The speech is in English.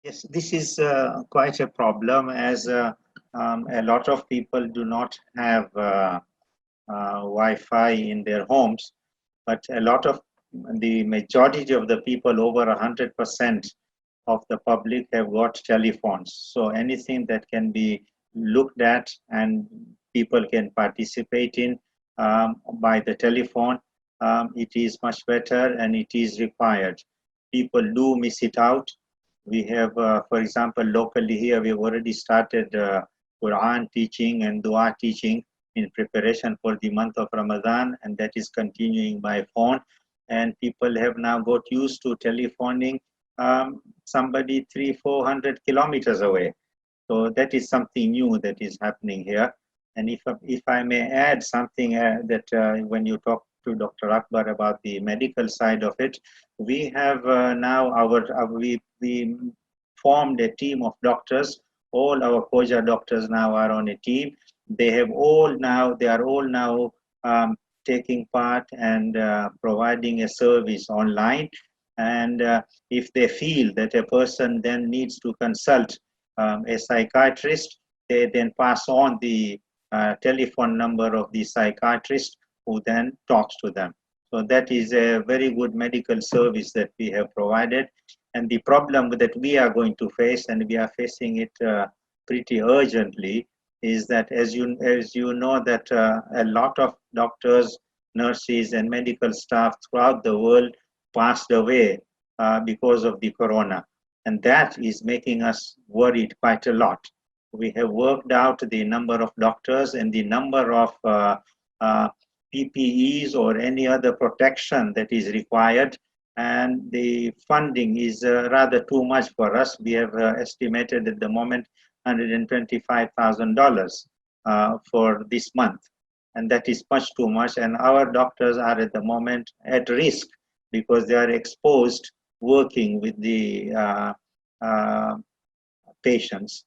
Yes, this is quite a problem as a lot of people do not have Wi-Fi in their homes, but a lot of the majority of the people, over 100% of the public, have got telephones. So anything that can be looked at and people can participate in by the telephone, it is much better and it is required. People do miss it out. We have, for example, locally here, we've already started Quran teaching and Dua teaching in preparation for the month of Ramadan, and that is continuing by phone. And people have now got used to telephoning somebody 300-400 kilometers away. So that is something new that is happening here. And if I may add something that when you talk to Dr. Akbar about the medical side of it, we have now we formed a team of doctors. All our Koja doctors now are on a team. They are all now taking part and providing a service online. And if they feel that a person then needs to consult a psychiatrist, they then pass on the telephone number of the psychiatrist who then talks to them. So that is a very good medical service that we have provided. And the problem that we are going to face, and we are facing it pretty urgently, is that as you know that a lot of doctors, nurses, and medical staff throughout the world passed away because of the corona. And that is making us worried quite a lot. We have worked out the number of doctors and the number of PPEs or any other protection that is required, and the funding is rather too much for us. We have estimated at the moment $125,000 for this month, and that is much too much. And our doctors are at the moment at risk because they are exposed working with the patients.